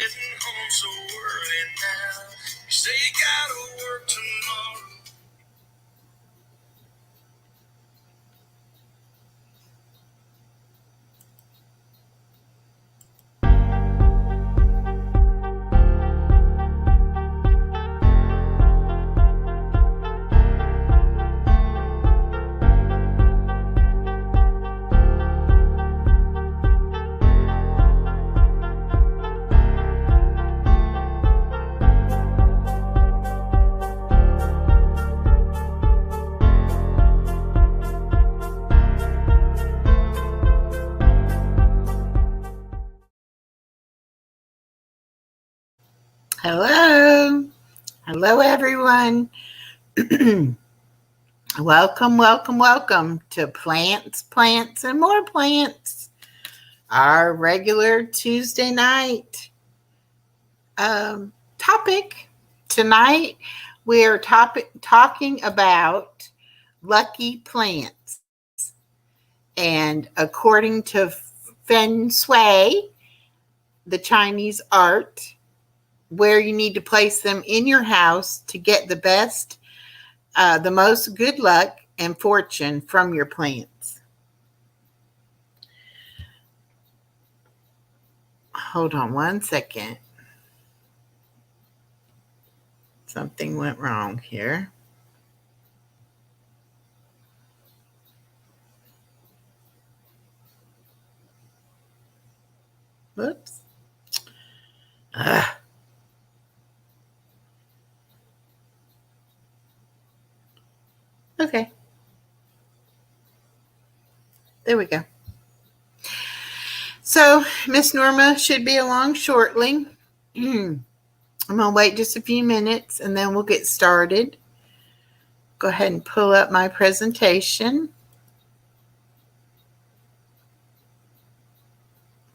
getting home so early now. You say you gotta work tomorrow. Hello. Hello, everyone. Welcome to Plants, Plants, and More Plants, our regular Tuesday night topic. Tonight, we're talking about lucky plants. And according to Feng Shui, the Chinese art, where you need to place them in your house to get the most good luck and fortune from your plants. Hold on one second. Something went wrong here. Whoops. Okay. There we go. So Miss Norma should be along shortly. I'm going to wait just a few minutes and then we'll get started. Go ahead and pull up my presentation.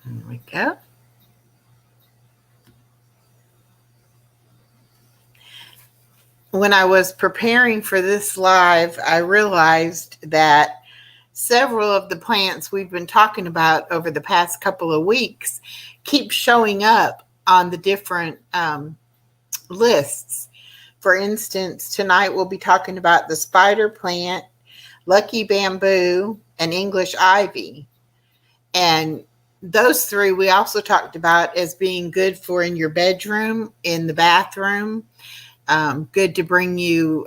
There we go. When I was preparing for this live, I realized that several of the plants we've been talking about over the past couple of weeks keep showing up on the different lists. For instance, tonight we'll be talking about the spider plant, lucky bamboo, and English ivy. And those three we also talked about as being good for in your bedroom, in the bathroom, good to bring you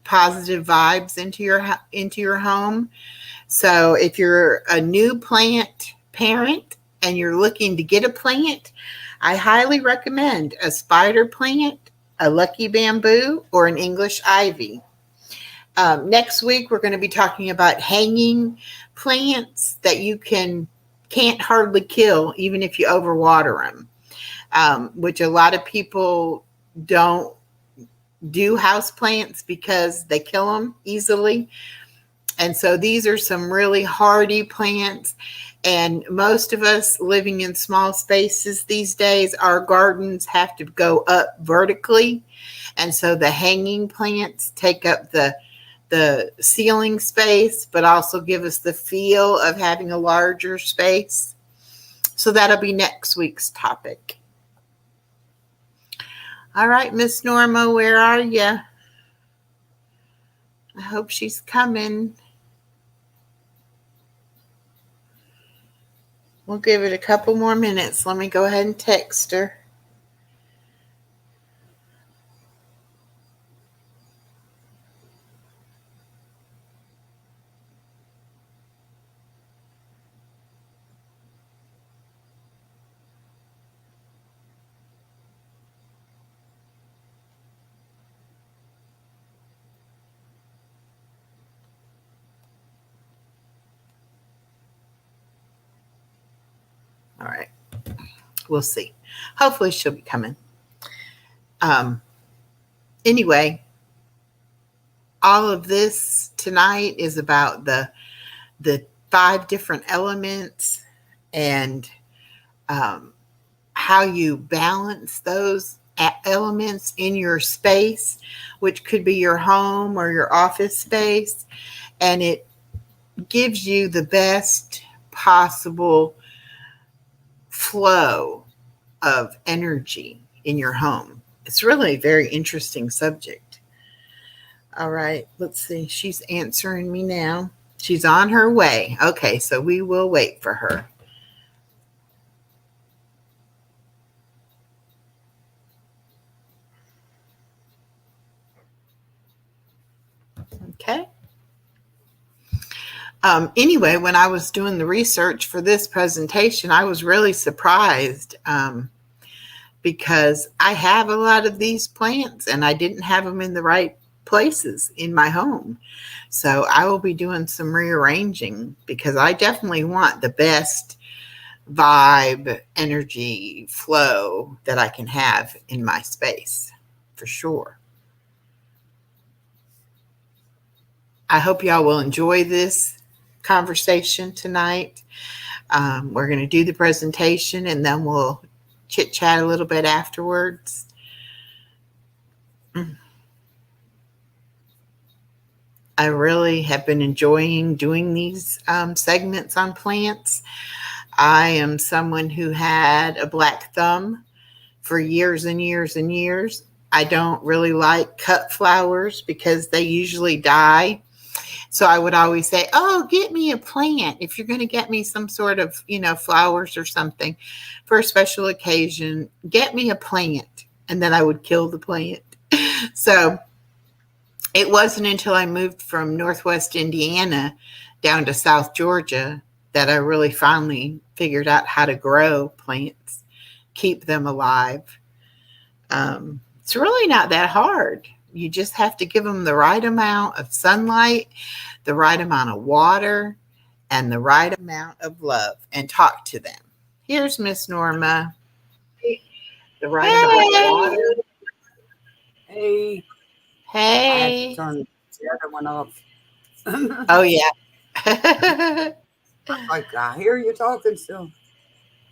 positive vibes into your home. So if you're a new plant parent and you're looking to get a plant, I highly recommend a spider plant, a lucky bamboo, or an English ivy. Next week, we're going to be talking about hanging plants that you can't hardly kill, even if you overwater them, which a lot of people don't do house plants because they kill them easily. And so these are some really hardy plants. And most of us living in small spaces these days, our gardens have to go up vertically. And so the hanging plants take up the ceiling space, but also give us the feel of having a larger space. So that'll be next week's topic. All right, Miss Norma, where are you? I hope she's coming. We'll give it a couple more minutes. Let me go ahead and text her. All right. We'll see. Hopefully she'll be coming. Anyway, all of this tonight is about the 5 different elements and how you balance those elements in your space, which could be your home or your office space. And it gives you the best possible flow of energy in your home. It's really a very interesting subject. All right, let's see. She's answering me now. She's on her way. Okay, so we will wait for her. Okay. Anyway, when I was doing the research for this presentation, I was really surprised because I have a lot of these plants and I didn't have them in the right places in my home. So I will be doing some rearranging because I definitely want the best vibe, energy, flow that I can have in my space for sure. I hope y'all will enjoy this conversation tonight. We're going to do the presentation and then we'll chit chat a little bit afterwards. I really have been enjoying doing these segments on plants. I am someone who had a black thumb for years and years and years. I don't really like cut flowers because they usually die. So I would always say, oh, get me a plant. If you're going to get me some sort of, flowers or something for a special occasion, get me a plant. And then I would kill the plant. So it wasn't until I moved from Northwest Indiana down to South Georgia that I really finally figured out how to grow plants, keep them alive. It's really not that hard. You just have to give them the right amount of sunlight, the right amount of water, and the right amount of love, and talk to them. Here's Miss Norma. The right amount of water. Hey, I had to Hey. turn the other one off. Oh, yeah. Like, I hear you talking still.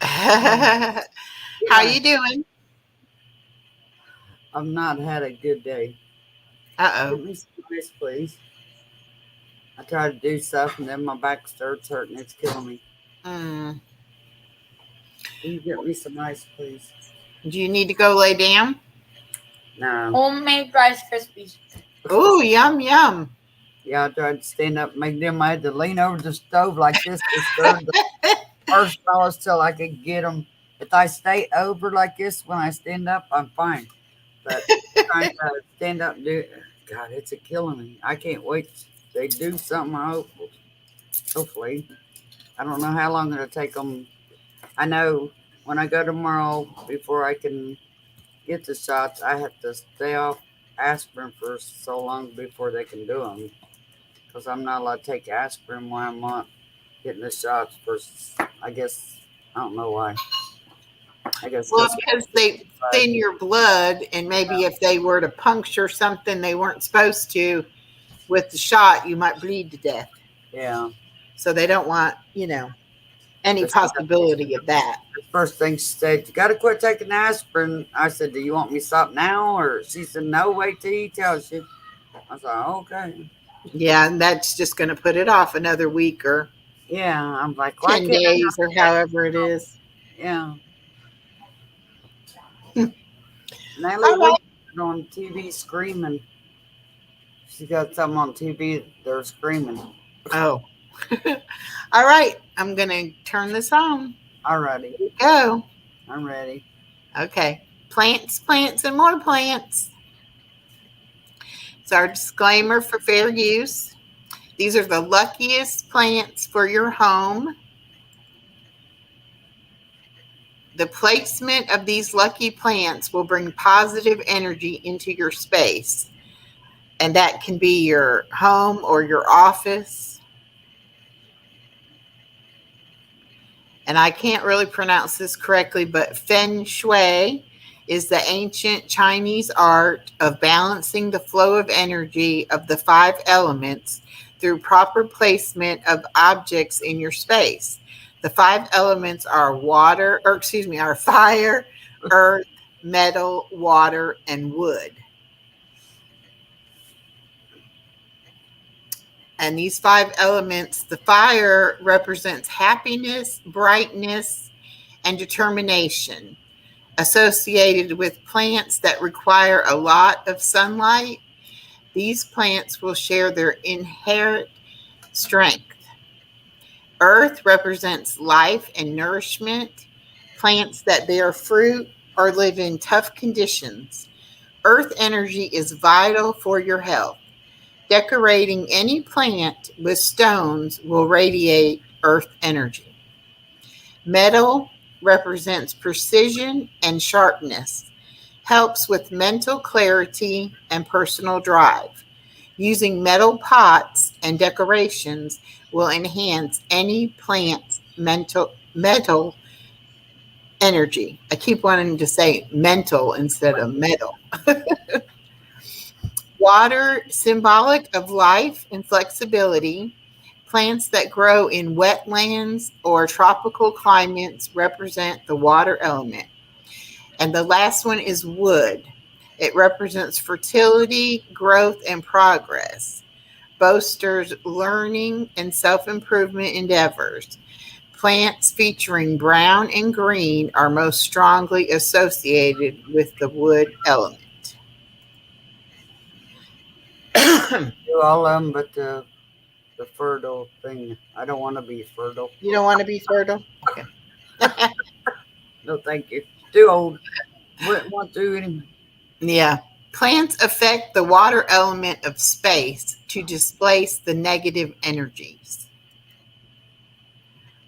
How you doing? I've not had a good day. Uh-oh. Give me some ice, please. I try to do stuff and then my back starts hurting. It's killing me. Mm. Can you get me some ice, please? Do you need to go lay down? No. Homemade Rice Krispies. Ooh, yum, yum. Yeah, I tried to stand up and make them. I had to lean over the stove like this to stir the marshmallows till I could get them. If I stay over like this when I stand up, I'm fine. But trying to stand up and do it, God, it's a killing me. I can't wait. They do something. I hope. Hopefully, I don't know how long it'll take them. I know when I go tomorrow, before I can get the shots, I have to stay off aspirin for so long before they can do them. Because I'm not allowed to take aspirin when I'm not getting the shots. For I guess I don't know why. I guess Well, because they thin your blood, and maybe if they were to puncture something they weren't supposed to with the shot, you might bleed to death. Yeah. So they don't want, any possibility of that. The first thing she said, you got to quit taking aspirin. I said, do you want me to stop now? Or she said, no, wait till he tells you. I was like, okay. Yeah, and that's just going to put it off another week or Yeah. I'm like, 10 days or however it is. Yeah. All Natalie right. was on TV screaming. She got something on TV. They're screaming. Oh. All right. I'm going to turn this on. Alrighty. Go. I'm ready. Okay. Plants, plants, and more plants. It's our disclaimer for fair use. These are the luckiest plants for your home. The placement of these lucky plants will bring positive energy into your space. And that can be your home or your office. And I can't really pronounce this correctly, but Feng Shui is the ancient Chinese art of balancing the flow of energy of the 5 elements through proper placement of objects in your space. The 5 elements are are fire, earth, metal, water, and wood. And these 5 elements, the fire represents happiness, brightness, and determination. associated with plants that require a lot of sunlight. These plants will share their inherent strength. Earth represents life and nourishment. Plants that bear fruit or live in tough conditions. Earth energy is vital for your health. Decorating any plant with stones will radiate earth energy. Metal represents precision and sharpness, helps with mental clarity and personal drive. Using metal pots and decorations will enhance any plant's metal energy. I keep wanting to say mental instead of metal. Water, symbolic of life and flexibility. Plants that grow in wetlands or tropical climates represent the water element. And the last one is wood. It represents fertility, growth, and progress. Boasters learning and self improvement endeavors. Plants featuring brown and green are most strongly associated with the wood element. Do all of them, but the fertile thing. I don't want to be fertile. You don't want to be fertile? Okay. No, thank you. Too old. Wouldn't want to anyway. Yeah. Plants affect the water element of space to displace the negative energies.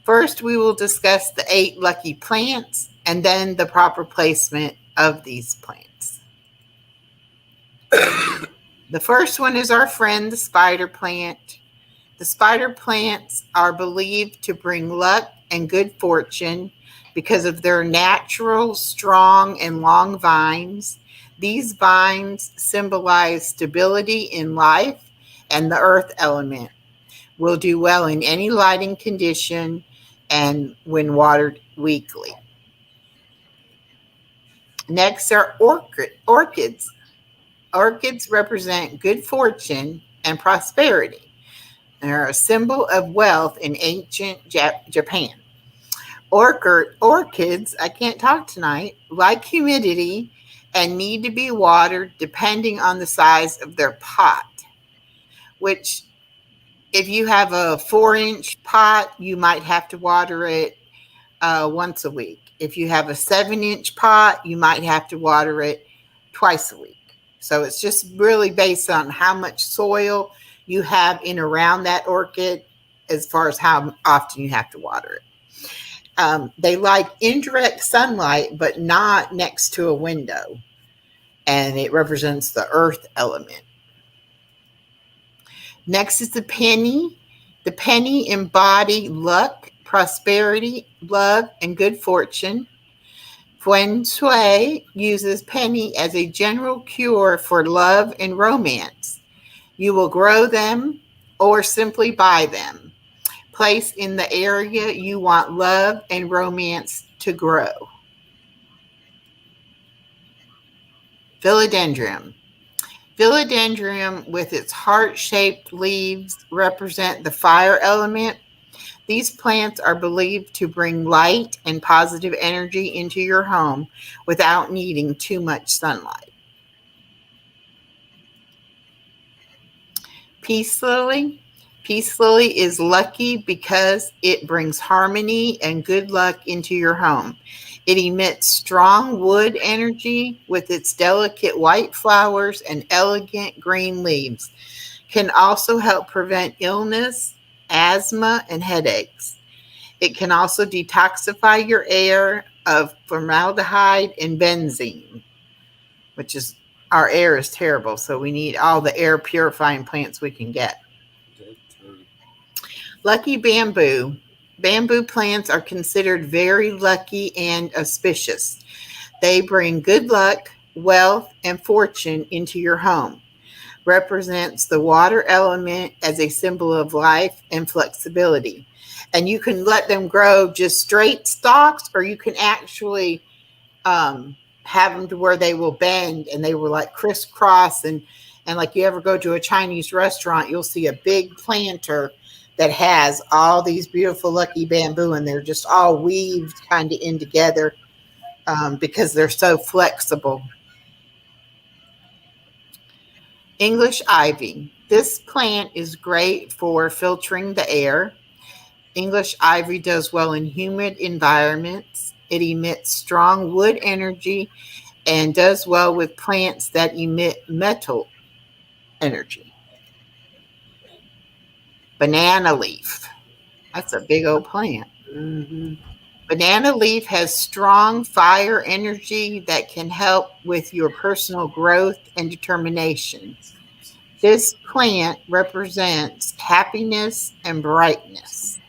First, we will discuss the 8 lucky plants and then the proper placement of these plants. The first one is our friend, the spider plant. The spider plants are believed to bring luck and good fortune because of their natural, strong, and long vines. These vines symbolize stability in life and the earth element. Will do well in any lighting condition and when watered weekly. Next are orchids. Orchids represent good fortune and prosperity. They're a symbol of wealth in ancient Japan. Orchids, I can't talk tonight, like humidity and need to be watered depending on the size of their pot, which if you have a 4-inch pot, you might have to water it once a week. If you have a 7-inch pot, you might have to water it twice a week. So it's just really based on how much soil you have in around that orchid as far as how often you have to water it. They like indirect sunlight, but not next to a window. And it represents the earth element. Next is the penny. The penny embody luck, prosperity, love, and good fortune. Feng Shui uses penny as a general cure for love and romance. You will grow them or simply buy them. Place in the area you want love and romance to grow. Philodendron. Philodendron, with its heart-shaped leaves, represent the fire element. These plants are believed to bring light and positive energy into your home without needing too much sunlight. Peace lily. Peace lily is lucky because it brings harmony and good luck into your home. It emits strong wood energy with its delicate white flowers and elegant green leaves. Can also help prevent illness, asthma, and headaches. It can also detoxify your air of formaldehyde and benzene, which is our air is terrible, so we need all the air purifying plants we can get. Lucky bamboo. Bamboo plants are considered very lucky and auspicious. They bring good luck, wealth, and fortune into your home. Represents the water element as a symbol of life and flexibility. And you can let them grow just straight stalks, or you can actually have them to where they will bend and they will like crisscross. And like you ever go to a Chinese restaurant, you'll see a big planter that has all these beautiful lucky bamboo, and they're just all weaved kind of in together. because they're so flexible. English ivy. This plant is great for filtering the air. English ivy does well in humid environments. It emits strong wood energy and does well with plants that emit metal energy. Banana leaf. That's a big old plant. Mm-hmm. Banana leaf has strong fire energy that can help with your personal growth and determination. This plant represents happiness and brightness.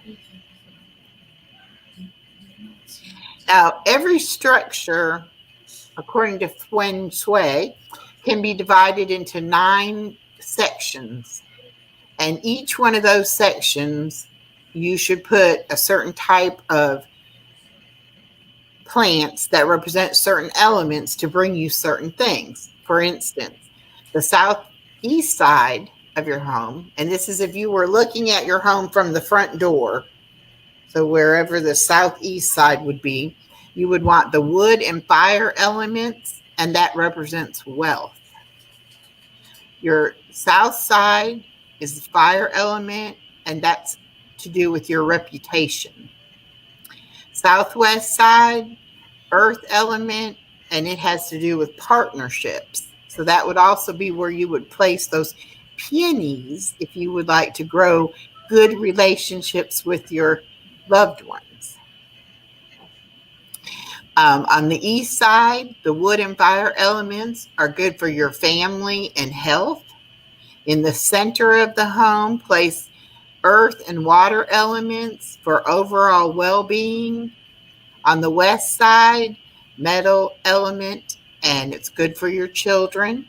Now, every structure, according to Feng Shui, can be divided into 9 sections. And each one of those sections, you should put a certain type of plants that represent certain elements to bring you certain things. For instance, the southeast side of your home, and this is if you were looking at your home from the front door, so wherever the southeast side would be, you would want the wood and fire elements, and that represents wealth. Your south side is the fire element, and that's to do with your reputation. Southwest side, earth element, and it has to do with partnerships. So that would also be where you would place those peonies if you would like to grow good relationships with your loved ones. On the east side, the wood and fire elements are good for your family and health. In the center of the home, place earth and water elements for overall well-being. On the west side, metal element, and it's good for your children.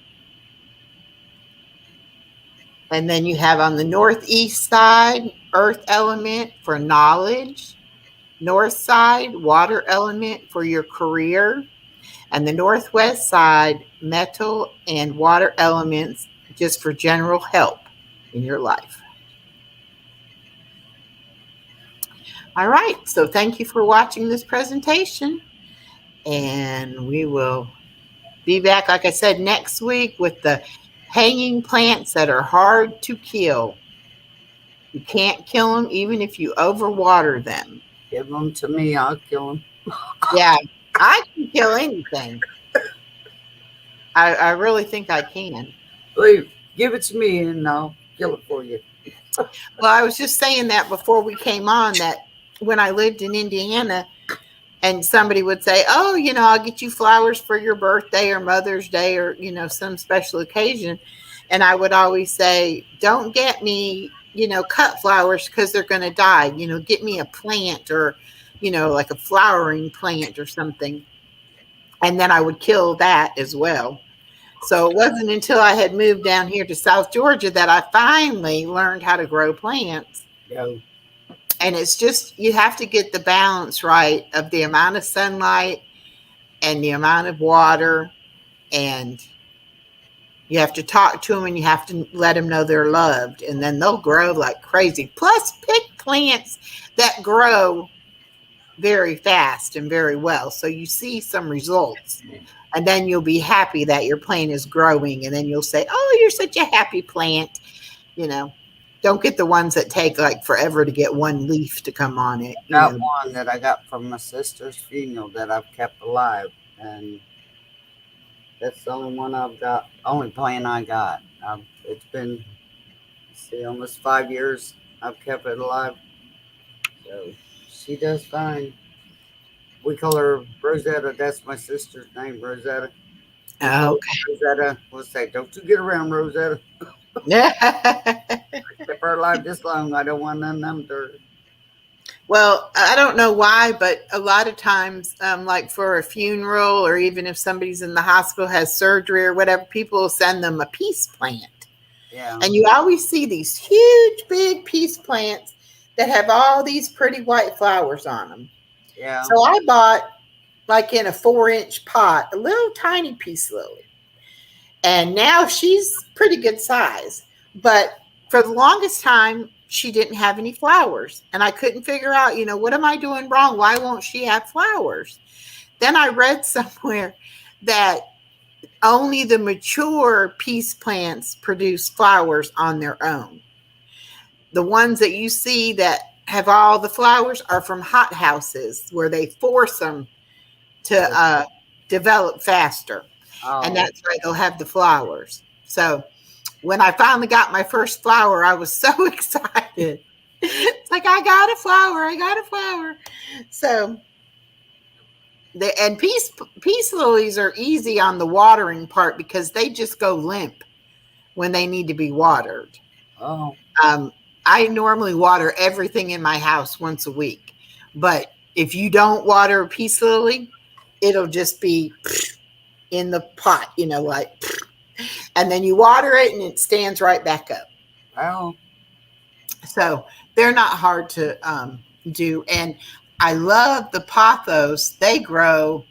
And then you have on the northeast side, earth element for knowledge. North side, water element for your career. And the northwest side, metal and water elements just for general help in your life. All right, so thank you for watching this presentation. And we will be back, like I said, next week with the hanging plants that are hard to kill. You can't kill them even if you overwater them. Give them to me. I'll kill them. Yeah, I can kill anything. I really think I can. Please give it to me and I'll kill it for you. Well, I was just saying that before we came on, that when I lived in Indiana and somebody would say, oh, I'll get you flowers for your birthday or Mother's Day or, some special occasion. And I would always say, don't get me, cut flowers because they're going to die. Get me a plant or, like a flowering plant or something. And then I would kill that as well. So it wasn't until I had moved down here to South Georgia that I finally learned how to grow plants. No. And it's just, you have to get the balance right of the amount of sunlight and the amount of water. And you have to talk to them and you have to let them know they're loved. And then they'll grow like crazy. Plus, pick plants that grow very fast and very well. So you see some results. And then you'll be happy that your plant is growing. And then you'll say, oh, you're such a happy plant. Don't get the ones that take like forever to get one leaf to come on it. Got one that I got from my sister's funeral that I've kept alive. And that's the only one I've got, only plant I got. It's been, almost 5 years I've kept it alive. So she does fine. We call her Rosetta. That's my sister's name, Rosetta. Okay. Rosetta, we'll say, don't you get around Rosetta. Yeah. Kept her alive this long. I don't want none of them dirt. Well, I don't know why, but a lot of times, like for a funeral or even if somebody's in the hospital, has surgery or whatever, people will send them a peace plant. Yeah. And you always see these huge, big peace plants that have all these pretty white flowers on them. Yeah. So I bought, like in a 4-inch pot, a little tiny peace lily. And now she's pretty good size. But for the longest time, she didn't have any flowers. And I couldn't figure out, what am I doing wrong? Why won't she have flowers? Then I read somewhere that only the mature peace plants produce flowers on their own. The ones that you see that have all the flowers are from hothouses where they force them to develop faster. And Oh, that's why they'll have the flowers. So when I finally got my first flower, I was so excited. It's like, I got a flower. I got a flower. So and peace lilies are easy on the watering part because they just go limp when they need to be watered. oh, Um, I normally water everything in my house once a week, but if you don't water a peace lily, it'll just be in the pot, like, and then you water it and it stands right back up. well, So they're not hard to do. And I love the pothos. They grow.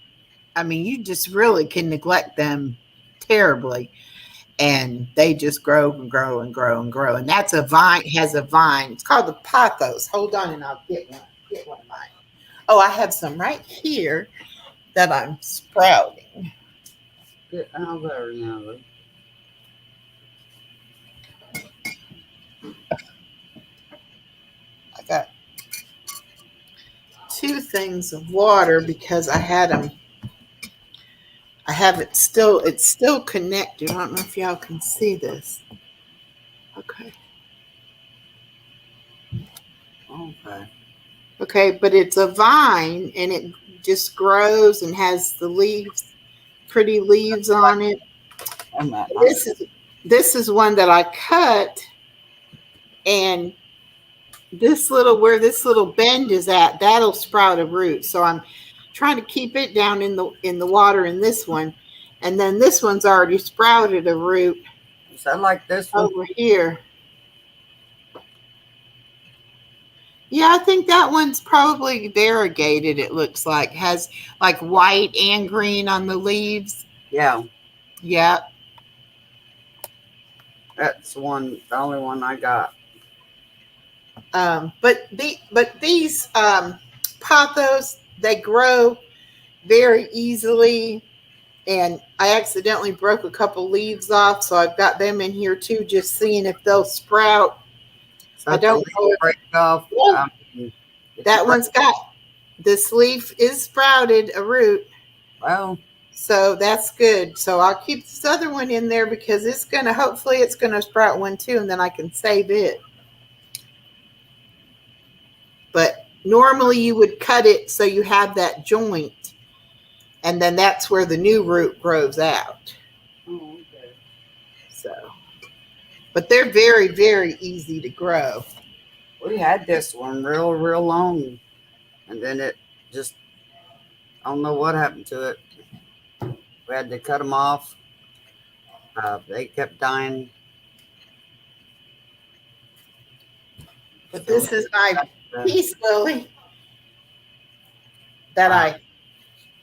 I mean, you just really can neglect them terribly. And they just grow and grow and grow and grow. And that's a vine, has a vine. It's called the pothos. Hold on and I'll get one of mine. Oh, I have some right here that I'm sprouting. get out there now. I got two things of water because I had them. I have it still, it's still connected. I don't know if y'all can see this. Okay. Okay. Okay, but it's a vine and it just grows and has the leaves, pretty leaves on it. I'm at This is one that I cut, and where this little bend is at, that'll sprout a root. So I'm trying to keep it down in the water in this one. And then this one's already sprouted a root Is that like this one? over here. Yeah, I think that one's probably variegated, it looks like. Has like white and green on the leaves. Yeah, Yeah. that's the only one I got. But these pothos, they grow very easily. And I accidentally broke a couple leaves off, so I've got them in here too, just seeing if they'll sprout. So I if the don't leaf know if break off. yeah, If that it break, one's got this leaf is sprouted a root. well, So that's good. So I'll keep this other one in there because hopefully it's gonna sprout one too, and then I can save it. But normally you would cut it so you have that joint, and then that's where the new root grows out. oh, okay. So, but they're very, very easy to grow. We had this one real long, and then it just, I don't know what happened to it. We had to cut them off. They kept dying. But So this is my uh, peace lily that wow.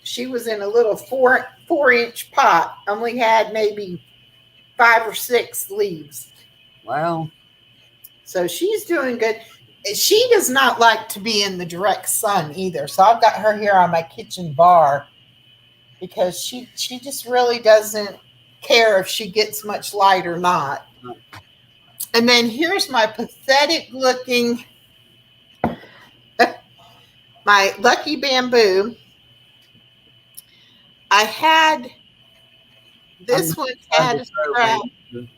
she was in a little 4-inch pot, only had maybe 5 or 6 leaves. Well, So she's doing good. She does not like to be in the direct sun either. So I've got her here on my kitchen bar because she just really doesn't care if she gets much light or not. And then here's my pathetic looking my lucky bamboo. I had I'm this one trying had to a throw sprout. in.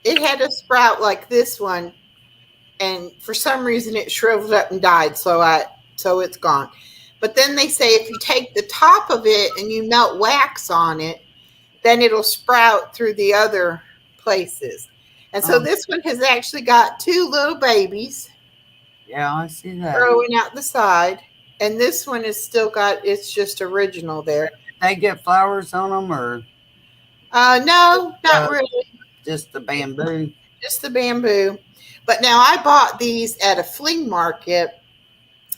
It had a sprout like this one, and for some reason it shriveled up and died. So it's gone. But then they say if you take the top of it and you melt wax on it, then it'll sprout through the other places. And so Oh, this one has actually got 2 little babies yeah, I see that. growing out the side. And this one is still got, it's just original there. They get flowers on them, or No, not uh, really. just the bamboo? Just the bamboo. But now I bought these at a flea market,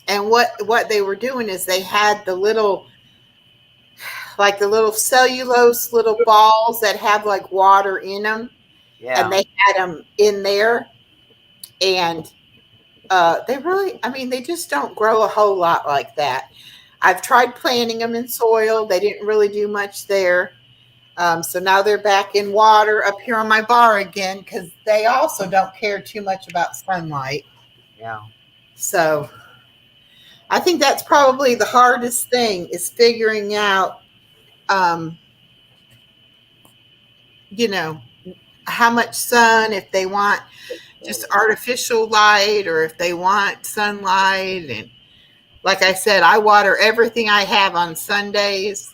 and what they were doing is they had the little cellulose little balls that have like water in them, and Yeah. they had them in there, and they really, I mean, they just don't grow a whole lot like that. I've tried planting them in soil. They didn't really do much there. So now they're back in water up here on my bar again because they also don't care too much about sunlight. Yeah. So I think that's probably the hardest thing is figuring out, um, you know, how much sun, if they want just artificial light or if they want sunlight. And like I said, I water everything I have on Sundays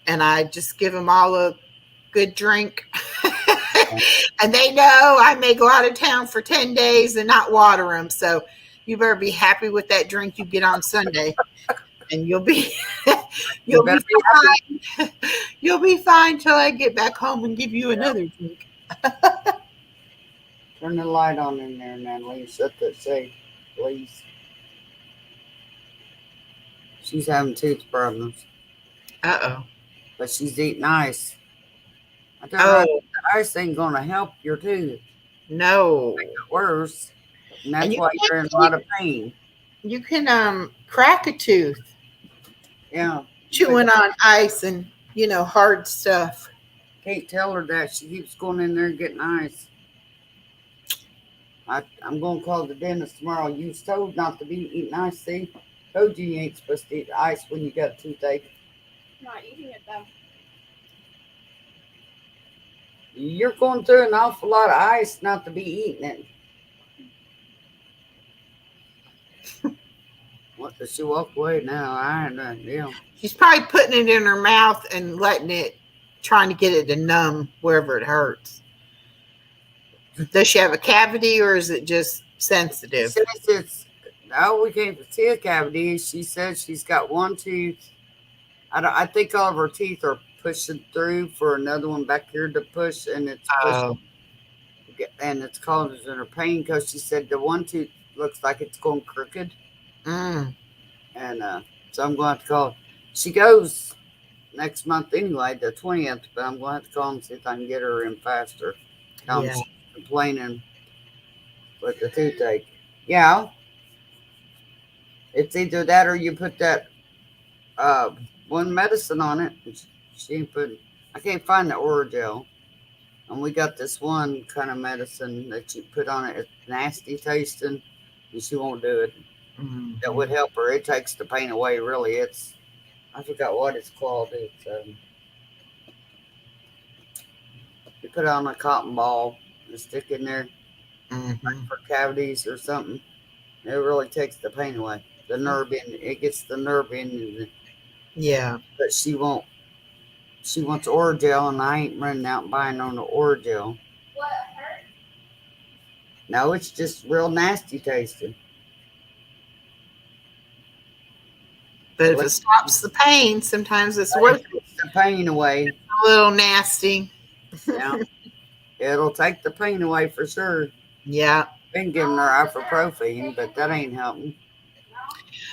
and I just give them all a good drink. And they know I may go out of town for 10 days and not water them. So you better be happy with that drink you get on Sunday and you'll be You better be happy. fine. You'll be fine till I get back home and give you another drink. Turn the light on in there, Natalie. Set that safe, please. She's having tooth problems, Uh-oh. but she's eating ice. I tell her Oh, the ice ain't gonna help your tooth. no. Make it worse. And And that's you why you're in a lot of pain. can crack a tooth Yeah. chewing on ice and hard stuff. Can't tell her that. She keeps going in there and getting ice. I'm gonna call the dentist tomorrow. You was told not to be eating ice, see? Told you ain't supposed to eat ice when you got a toothache. Not eating it though. You're going through an awful lot of ice not to be eating it. What does she walk away now? I don't know. She's probably putting it in her mouth and trying to get it to numb wherever it hurts. Does she have a cavity or is it just sensitive? We can't see a cavity. She says she's got one tooth. I think all of her teeth are pushing through for another one back here to push, and it's pushing, and it's causing her pain because she said the one tooth looks like it's going crooked. Mm. And so I'm going to have to call. She goes next month anyway, the 20th, but I'm going to have to call and see if I can get her in faster. Yeah. She's complaining with the toothache. Yeah. It's either that or you put that one medicine on it. She ain't putting. I can't find the Oragel. And we got this one kind of medicine that you put on it. It's nasty tasting, and she won't do it. Mm-hmm. That would help her. It takes the pain away, really. I forgot what it's called. It's you put it on a cotton ball and stick in there for cavities or something. It really takes the pain away. The nerve in it gets the nerve in. Yeah. But she won't. She wants Oragel, and I ain't running out and buying on the Oragel. What hurt? No, it's just real nasty tasting. But if it stops the pain, sometimes it's worth it. The pain away. It's a little nasty. Yeah. It'll take the pain away for sure. Yeah. Been giving her ibuprofen, but that ain't helping.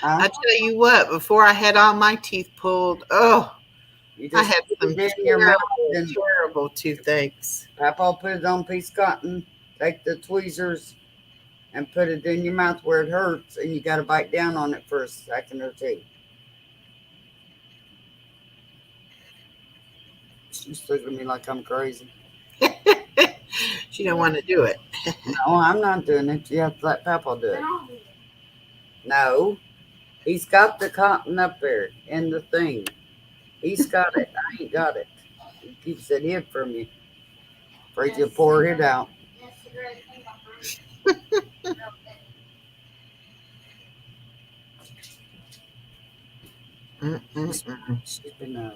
I tell you what, before I had all my teeth pulled, I had some terrible toothaches. Papa put it on a piece of cotton, take the tweezers, and put it in your mouth where it hurts, and you got to bite down on it for a second or two. She's looking at me like I'm crazy. She don't want to do it. No, I'm not doing it. You have to let Papa do it. No. He's got the cotton up there in the thing. He's got it. I ain't got it. He keeps it hid from you. Afraid you'll pour it out. She's been a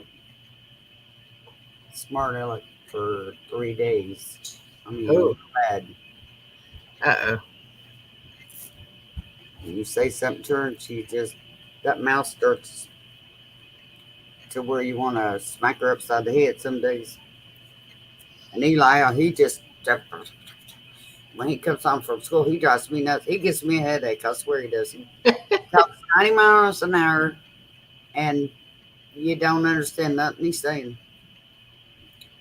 smart aleck for 3 days. I mean, bad. Uh-oh. You say something to her, and she just, that mouth starts to where you want to smack her upside the head some days. And Eli, he just, when he comes home from school, he drives me nuts. He gives me a headache. I swear he does. He talks 90 miles an hour, and you don't understand nothing he's saying.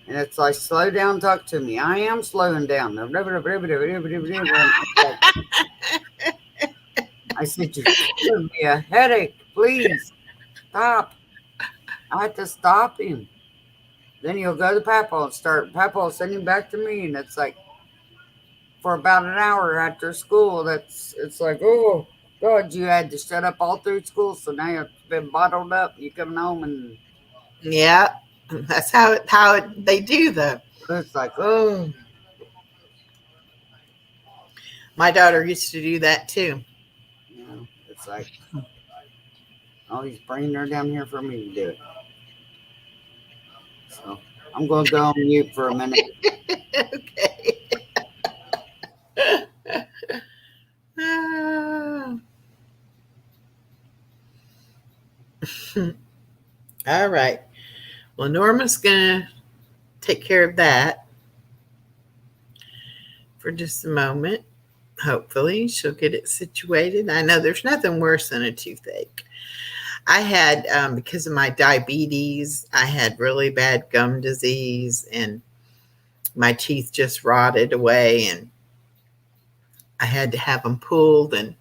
And it's like, slow down, talk to me. I am slowing down. I said, you're giving me a headache. please stop. I had to stop him. Then he'll go to Papa and start. Papa will send him back to me, and it's like for about an hour after school. It's like, oh God, you had to shut up all through school, so now you've been bottled up. You coming home, and Yeah, that's they do though. it's like, oh, My daughter used to do that too. it's like, oh, he's bringing her down here for me to do it. So I'm gonna go on mute for a minute. Okay. Ah. All right. Well, Norma's going to take care of that for just a moment. Hopefully, she'll get it situated. I know there's nothing worse than a toothache. I had, because of my diabetes, I had really bad gum disease and my teeth just rotted away and I had to have them pulled and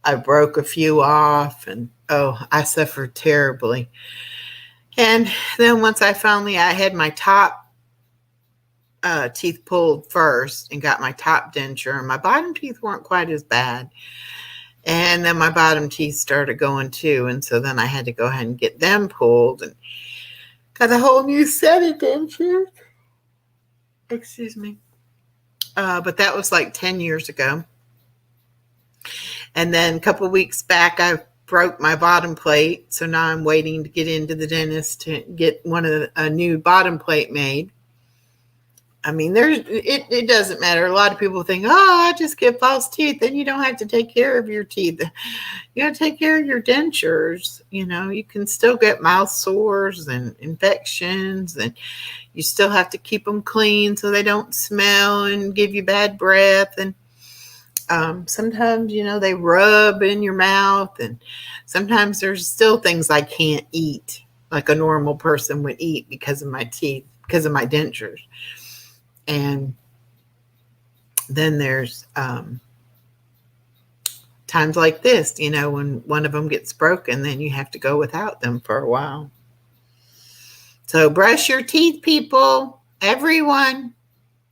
I broke a few off and I suffered terribly. And then once I had my top teeth pulled first and got my top denture, and my bottom teeth weren't quite as bad. And then my bottom teeth started going too. And so then I had to go ahead and get them pulled and got a whole new set of dentures. Excuse me. But that was like 10 years ago. And then a couple of weeks back, I broke my bottom plate. So now I'm waiting to get into the dentist to get a new bottom plate made. I mean, it doesn't matter. A lot of people think, I just get false teeth. Then you don't have to take care of your teeth. You got to take care of your dentures. You know, you can still get mouth sores and infections, and you still have to keep them clean so they don't smell and give you bad breath. And sometimes, they rub in your mouth, and sometimes there's still things I can't eat like a normal person would eat because of my teeth, because of my dentures. And then there's times like this, when one of them gets broken, then you have to go without them for a while. So brush your teeth, people. Everyone.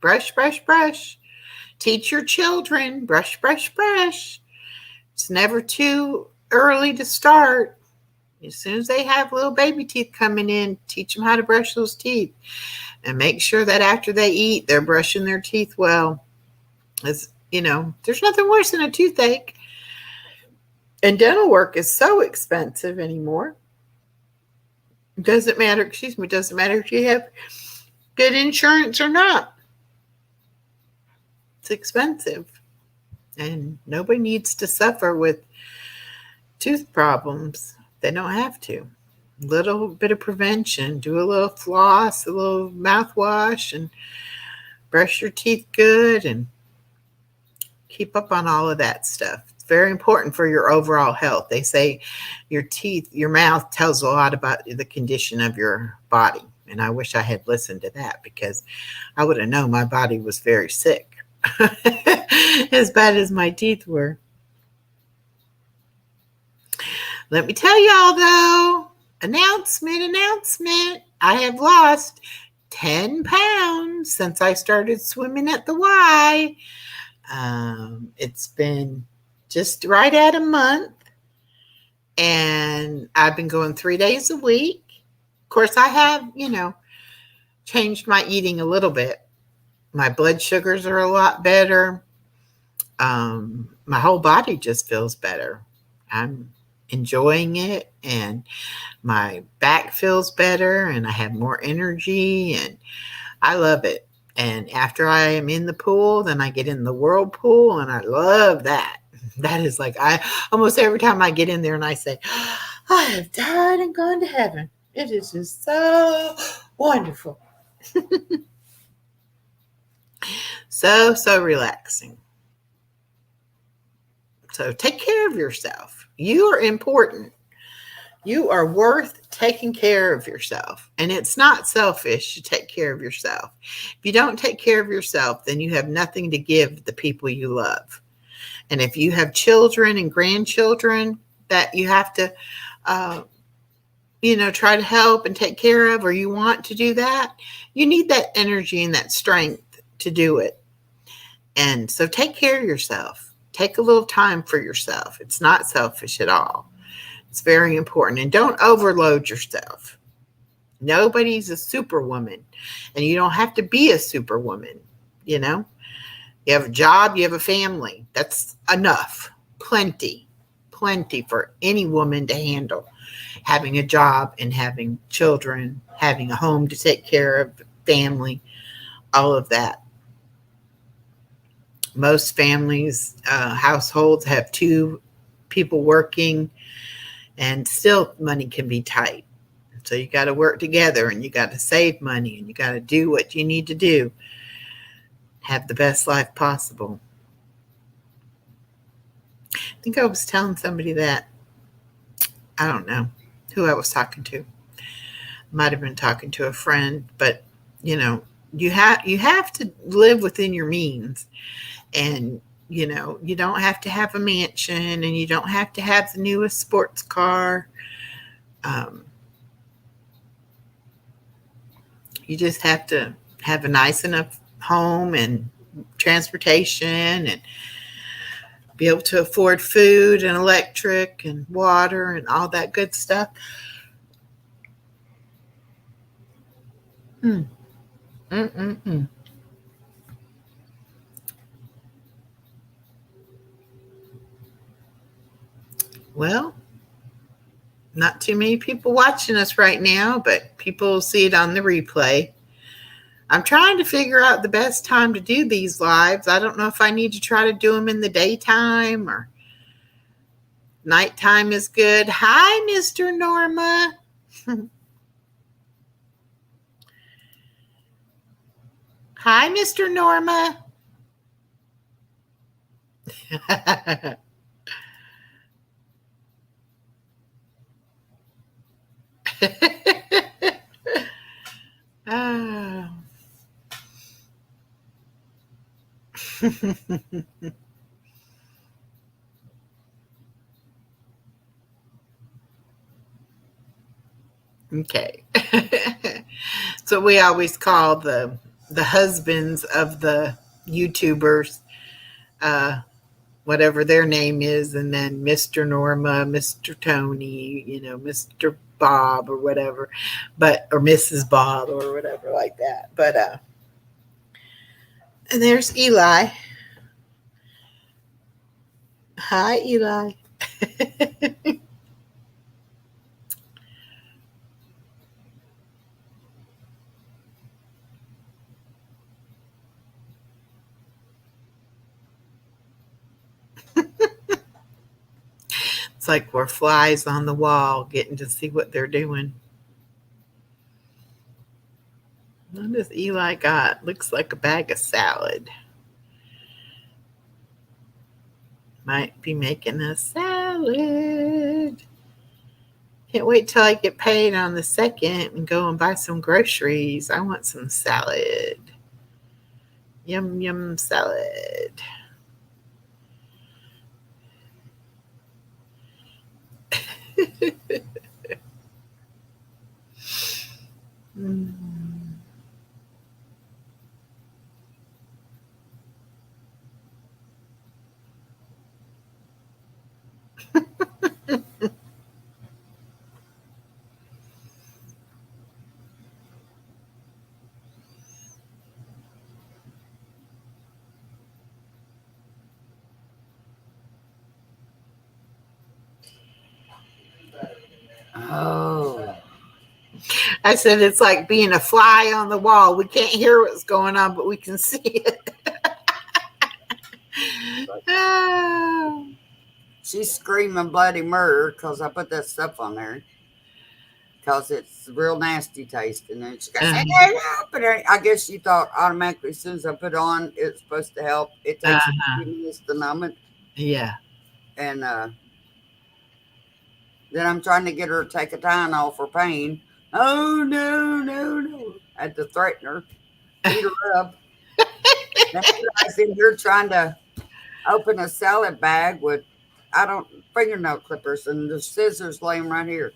Brush, brush, brush. Teach your children. Brush, brush, brush. It's never too early to start. As soon as they have little baby teeth coming in, teach them how to brush those teeth. And make sure that after they eat, they're brushing their teeth well. As there's nothing worse than a toothache. And dental work is so expensive anymore. Doesn't matter if you have good insurance or not. It's expensive. And nobody needs to suffer with tooth problems. They don't have to. Little bit of prevention, do a little floss, a little mouthwash, and brush your teeth good and keep up on all of that stuff. It's very important for your overall health. They say your mouth tells a lot about the condition of your body. And I wish I had listened to that because I would have known my body was very sick, as bad as my teeth were. Let me tell y'all though, announcement. I have lost 10 pounds since I started swimming at the Y. It's been just right at a month. And I've been going 3 days a week. Of course, I have, changed my eating a little bit. My blood sugars are a lot better. My whole body just feels better. I'm enjoying it, and my back feels better, and I have more energy, and I love it. And after I am in the pool, then I get in the whirlpool, and I love that. That is like, almost every time I get in there and I say, I have died and gone to heaven. It is just so wonderful. So relaxing. So take care of yourself. You are important. You are worth taking care of yourself. And it's not selfish to take care of yourself. If you don't take care of yourself, then you have nothing to give the people you love. And if you have children and grandchildren, that you have to, uh, try to help and take care of, or you want to do that, you need that energy and that strength to do it. And so take care of yourself. Take a little time for yourself. It's not selfish at all. It's very important. And don't overload yourself. Nobody's a superwoman, and you don't have to be a superwoman. You know, you have a job, you have a family. That's enough. Plenty for any woman to handle. Having a job and having children, having a home to take care of, family, all of that. Most families, households have two people working, and still money can be tight. So you got to work together, and you got to save money, and you got to do what you need to do. Have the best life possible. I think I was telling somebody that. I don't know who I was talking to. Might have been talking to a friend, but you have to live within your means. And you don't have to have a mansion, and you don't have to have the newest sports car. um, you just have to have a nice enough home and transportation, and be able to afford food and electric and water and all that good stuff. Mm, mm, mm, mm. Well, not too many people watching us right now, but people will see it on the replay. I'm trying to figure out the best time to do these lives. I don't know if I need to try to do them in the daytime or nighttime is good. Hi, Mr. Norma. Hi, Mr. Norma. Oh. Okay. So we always call the husbands of the YouTubers, uh, whatever their name is, and then Mr. Norma, Mr. Tony, Mr. Bob or whatever, or Mrs. Bob or whatever like that. But and there's Eli. Hi, Eli. It's like we're flies on the wall, getting to see what they're doing. What does Eli got? Looks like a bag of salad. Might be making a salad. Can't wait till I get paid on the 2nd and go and buy some groceries. I want some salad. Yum, yum salad. Mm. Oh, I said it's like being a fly on the wall. We can't hear what's going on, but we can see it. Oh. she's screaming bloody murder because I put that stuff on there because it's real nasty tasting. And she goes, "Hey, but I guess she thought automatically as soon as I put it on, it's supposed to help. It takes a few minutes to numb it. Yeah. And then I'm trying to get her to take a Tylenol for pain. Oh, no. I had to threaten her, beat her up. Then I was in here trying to open a salad bag with I don't fingernail clippers and the scissors laying right here.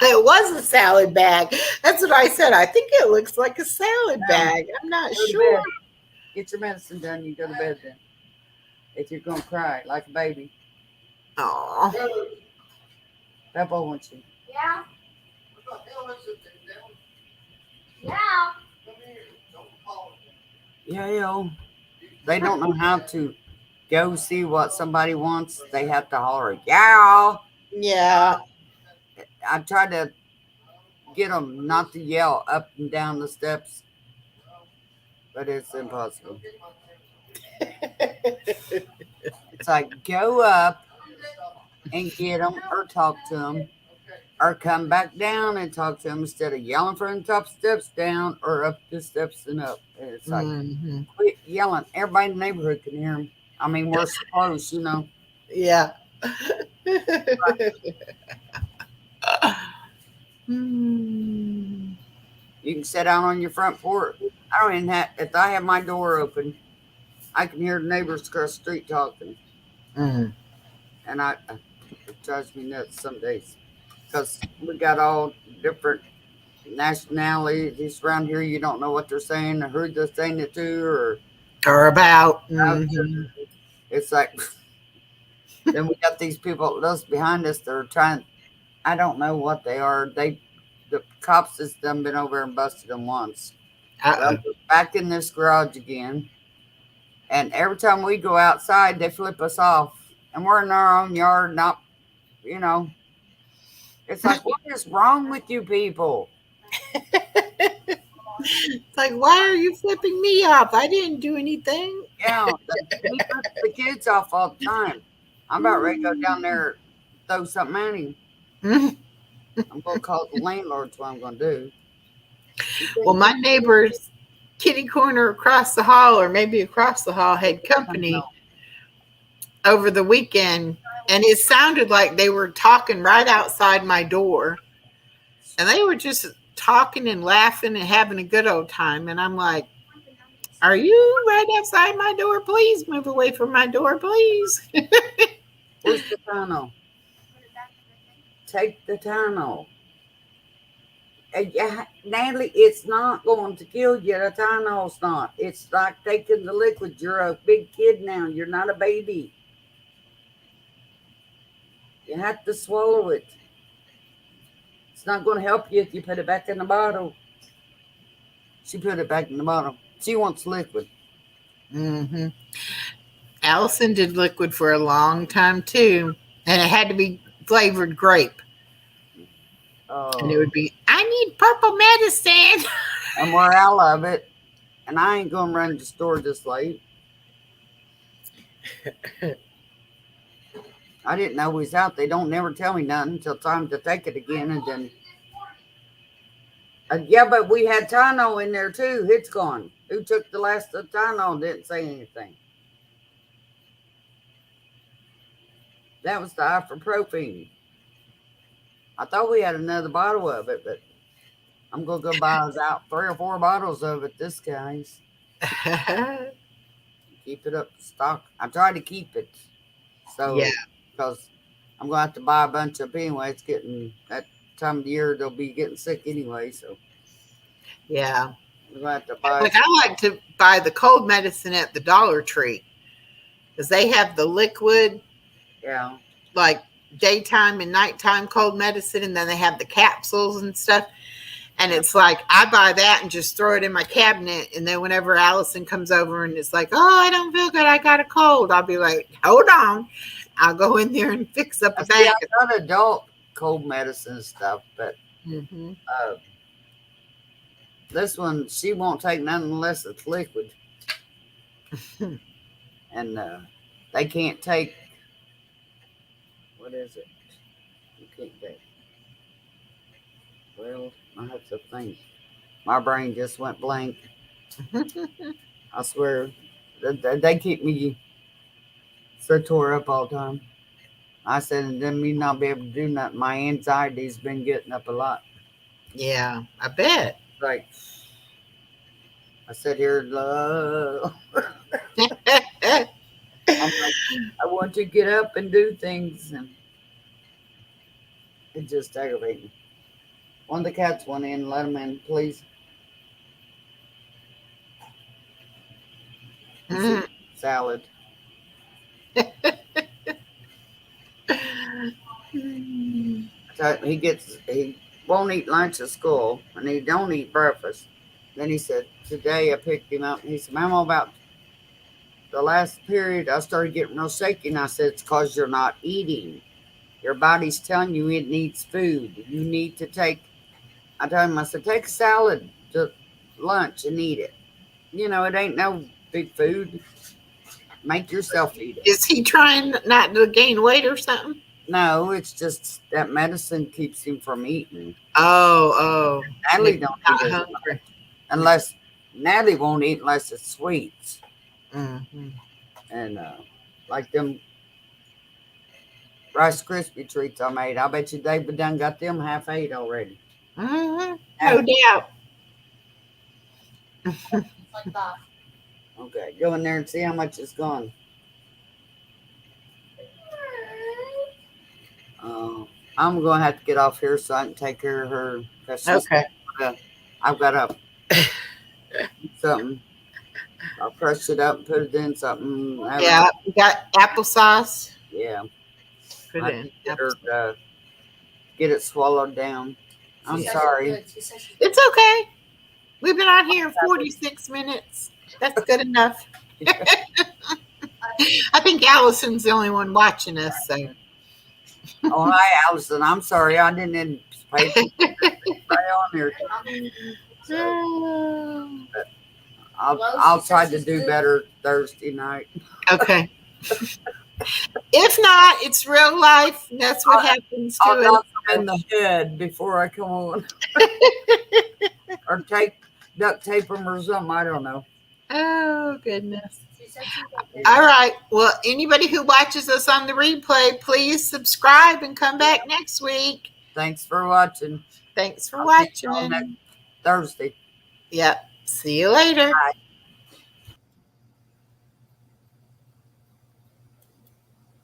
It was a salad bag. That's what I said. I think it looks like a salad Now, bag. I'm not go to sure. bed. Get your medicine done. You go to bed then. If you're gonna cry like a baby, Oh, Papa wants you. Yeah. What the hell is it thing down? Yeah. Come here. Don't call it. Yeah, yo. They don't know how to go see what somebody wants. They have to holler, yeah. yeah. I try to get them not to yell up and down the steps, but it's impossible. It's like go up and get them or talk to them or come back down and talk to them instead of yelling from the top steps down or up the steps and up. And it's like, Hmm. quit yelling. Everybody in the neighborhood can hear them. I mean, we're so close, Yeah. Hmm. You can sit out on your front porch. I don't even have, if I have my door open, I can hear the neighbors across the street talking. Mm. And it drives me nuts some days because we got all different nationalities around here. You don't know what they're saying or who they're saying it to or Or about. how Hmm. it's like, then we got these people those behind us that are trying, I don't know what they are. The cops has done been over and busted them once. Well, Uh-oh. we're back in this garage again. And every time we go outside, they flip us off. And we're in our own yard, not, you know, it's like, what is wrong with you people? It's like, why are you flipping me off? I didn't do anything. Yeah, he flips the kids off all the time. I'm about ready to go down there, throw something at him. Mhm. I'm going to call the landlord's what I'm going to do. Well, my neighbor's kitty corner across the hall, or maybe across the hall, had company over the weekend, and it sounded like they were talking right outside my door, and they were just talking and laughing and having a good old time. And I'm like, are you right outside my door? Please move away from my door, please. Where's the tunnel? Take the tunnel. Yeah, Natalie, it's not going to kill you. The tunnel's not. It's like taking the liquid. You're a big kid now. You're not a baby. You have to swallow it. It's not going to help you if you put it back in the bottle. She put it back in the bottle. She wants liquid. Hmm. Allison did liquid for a long time too, and it had to be flavored grape. And it Oh, would be, I need purple medicine. and we're out of it. And I ain't going to run to the store this late. I didn't know he was out. They don't never tell me nothing until time to take it again. And then, yeah, but we had Tino in there too. It's gone. Who took the last of Tino didn't say anything. That was the ibuprofen. I thought we had another bottle of it, but I'm going to go buy us out 3 or 4 bottles of it this guy's. Keep it up stock. I try to keep it. So, Yeah. because I'm going to have to buy a bunch of it anyway. It's getting that time of the year, they'll be getting sick anyway. So, Yeah. we're going to have to buy Like, I like to buy the cold medicine at the Dollar Tree because they have the liquid, Yeah. like daytime and nighttime cold medicine, and then they have the capsules and stuff. And it's like I buy that and just throw it in my cabinet. And then whenever Allison comes over and it's like, oh, I don't feel good, I got a cold, I'll be like, hold on. I'll go in there and fix up a See, bag. I got adult cold medicine stuff, but Mm-hmm. uh, this one, she won't take nothing unless it's liquid. And they can't take, what is it? You can't take. Well, I have to think. My brain just went blank. I swear. They keep me so tore up all the time. I said, and then me not be able to do nothing. My anxiety's been getting up a lot. Yeah, I bet. Like, I sit here, love. I'm like, I want to get up and do things, and it just aggravating. One of the cats went in. Let them in, please. He's eating salad. So he won't eat lunch at school, and he don't eat breakfast. Then he said today I picked him up, and he said, "Mama, about the last period I started getting real shaky." And I said, "It's because you're not eating. Your body's telling you it needs food. You need to take." I told him, I said, "Take a salad to lunch and eat it. You know, it ain't no big food. Make yourself eat it." Is he trying not to gain weight or something? No, it's just that medicine keeps him from eating. Oh. Natalie don't Not eat as hungry. much unless Natalie won't eat unless it's sweets. Mm-hmm. And like them Rice Krispie treats I made, I bet you David done got them half ate already. Mm-hmm. No doubt. Like that. Okay, go in there and see how much is gone. I'm going to have to get off here so I can take care of her. Okay. I've got to something. I'll crush it up and put it in something. Yeah, we got applesauce. Yeah. Put it in. Get her get it swallowed down. I'm She said sorry. she's good. It's okay. We've been on here 46 minutes. That's good enough. I think Allison's the only one watching us. So. Oh, hi, Allison. I'm sorry. I didn't anticipate right on there. So, I'll try to do better Thursday night. Okay. If not, it's real life. And that's what happens to I'll us. knock them in the head before I come on. Or duct tape them or something. I don't know. Oh, goodness. All right. Well, anybody who watches us on the replay, please subscribe and come back next week. Thanks for watching. Thanks for I'll see you all watching. next Thursday. Yep. See you later. Bye.